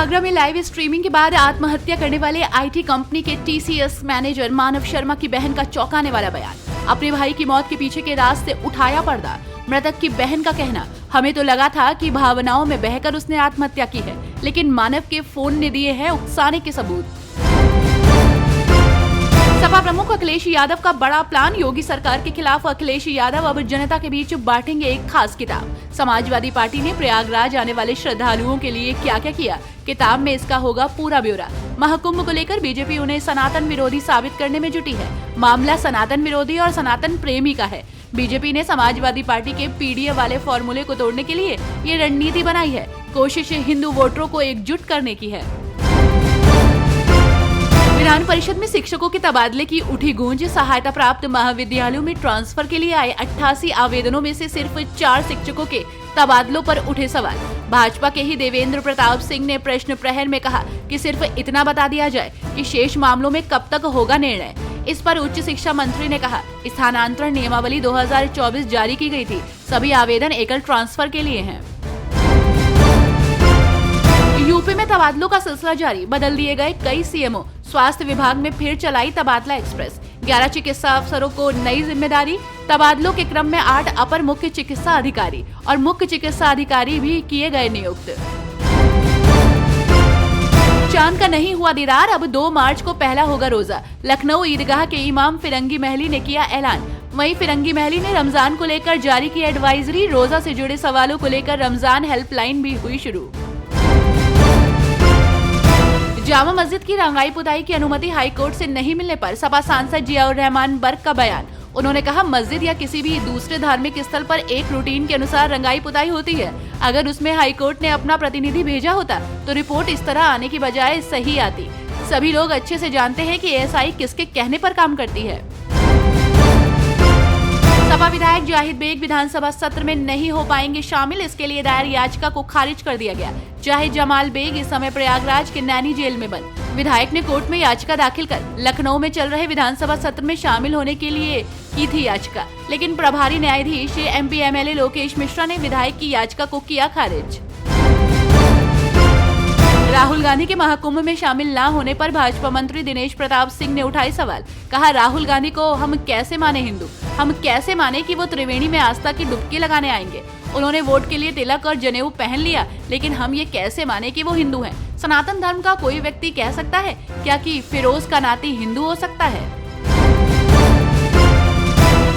आगरा में live streaming के बाद आत्महत्या करने वाले आईटी कंपनी के टीसीएस मैनेजर मानव शर्मा की बहन का चौंकाने वाला बयान। अपने भाई की मौत के पीछे के राज से उठाया पर्दा। मृतक की बहन का कहना, हमें तो लगा था कि भावनाओं में बहकर उसने आत्महत्या की है, लेकिन मानव के फोन ने दिए हैं उकसाने के सबूत। सपा प्रमुख अखिलेश यादव का बड़ा प्लान। योगी सरकार के खिलाफ अखिलेश यादव अब जनता के बीच बांटेंगे एक खास किताब। समाजवादी पार्टी ने प्रयागराज आने वाले श्रद्धालुओं के लिए क्या क्या किया, किताब में इसका होगा पूरा ब्यौरा। महाकुंभ को लेकर बीजेपी उन्हें सनातन विरोधी साबित करने में जुटी है। मामला सनातन विरोधी और सनातन प्रेमी का है। बीजेपी ने समाजवादी पार्टी के पीडीए वाले फॉर्मूले को तोड़ने के लिए ये रणनीति बनाई है। कोशिश हिंदू वोटरों को एकजुट करने की है। विधान परिषद में शिक्षकों के तबादले की उठी गूंज। सहायता प्राप्त महाविद्यालयों में ट्रांसफर के लिए आए 88 आवेदनों में से सिर्फ 4 शिक्षकों के तबादलों पर उठे सवाल। भाजपा के ही देवेंद्र प्रताप सिंह ने प्रश्न प्रहर में कहा कि सिर्फ इतना बता दिया जाए कि शेष मामलों में कब तक होगा निर्णय। इस पर उच्च शिक्षा मंत्री ने कहा, स्थानांतरण नियमावली 2024 जारी की गई थी, सभी आवेदन एकल ट्रांसफर के लिए हैं। यूपी में तबादलों का सिलसिला जारी। बदल दिए गए कई सीएमओ। स्वास्थ्य विभाग में फिर चलाई तबादला एक्सप्रेस। 11 चिकित्सा अफसरों को नई जिम्मेदारी। तबादलों के क्रम में 8 अपर मुख्य चिकित्सा अधिकारी और मुख्य चिकित्सा अधिकारी भी किए गए नियुक्त। चांद का नहीं हुआ दीदार। अब 2 मार्च को पहला होगा रोजा। लखनऊ ईदगाह के इमाम फिरंगी महली ने किया ऐलान। वहीं फिरंगी महली ने रमजान को लेकर जारी की एडवाइजरी। रोजा से जुड़े सवालों को लेकर रमजान हेल्पलाइन भी हुई शुरू। जामा मस्जिद की रंगाई पुताई की अनुमति हाईकोर्ट से नहीं मिलने पर सपा सांसद जियाउर रहमान बर्क का बयान। उन्होंने कहा, मस्जिद या किसी भी दूसरे धार्मिक स्थल पर एक रूटीन के अनुसार रंगाई पुताई होती है। अगर उसमें हाईकोर्ट ने अपना प्रतिनिधि भेजा होता तो रिपोर्ट इस तरह आने की बजाय सही आती। सभी लोग अच्छे से जानते हैं कि एएसआई किसके कहने पर काम करती है। सपा विधायक जाहिद बेग विधानसभा सत्र में नहीं हो पाएंगे शामिल। इसके लिए दायर याचिका को खारिज कर दिया गया। जाहिद जमाल बेग इस समय प्रयागराज के नैनी जेल में बंद। विधायक ने कोर्ट में याचिका दाखिल कर लखनऊ में चल रहे विधानसभा सत्र में शामिल होने के लिए की थी याचिका, लेकिन प्रभारी न्यायाधीश एमपी एमएलए लोकेश मिश्रा ने विधायक की याचिका को किया खारिज। राहुल गांधी के महाकुंभ में शामिल न होने पर भाजपा मंत्री दिनेश प्रताप सिंह ने उठाए सवाल। कहा, राहुल गांधी को हम कैसे माने हिंदू, हम कैसे माने कि वो त्रिवेणी में आस्था की डुबकी लगाने आएंगे। उन्होंने वोट के लिए तिलक और जनेऊ पहन लिया, लेकिन हम ये कैसे माने कि वो हिंदू हैं। सनातन धर्म का कोई व्यक्ति कह सकता है क्या कि फिरोज का नाती हिंदू हो सकता है?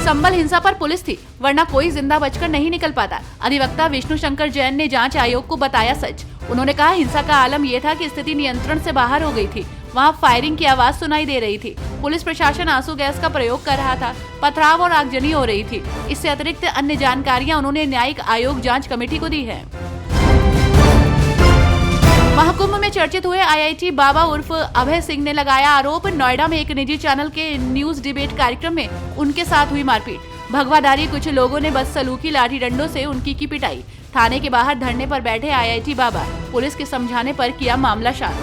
संबल हिंसा पर पुलिस थी, वरना कोई जिंदा बचकर नहीं निकल पाता। अधिवक्ता विष्णु शंकर जैन ने जांच आयोग को बताया सच। उन्होंने कहा, हिंसा का आलम यह था कि स्थिति नियंत्रण से बाहर हो गई थी। वहां फायरिंग की आवाज सुनाई दे रही थी। पुलिस प्रशासन आंसू गैस का प्रयोग कर रहा था। पथराव और आगजनी हो रही थी। इससे अतिरिक्त अन्य जानकारियां उन्होंने न्यायिक आयोग जांच कमेटी को दी है। महाकुंभ में चर्चित हुए आईआईटी बाबा उर्फ अभय सिंह ने लगाया आरोप। नोएडा में एक निजी चैनल के न्यूज डिबेट कार्यक्रम में उनके साथ हुई मारपीट। भगवाधारी कुछ लोगों ने बदसलूकी लाठी डंडों से उनकी की पिटाई। थाने के बाहर धरने पर बैठे आईआईटी बाबा पुलिस के समझाने पर किया मामला शांत।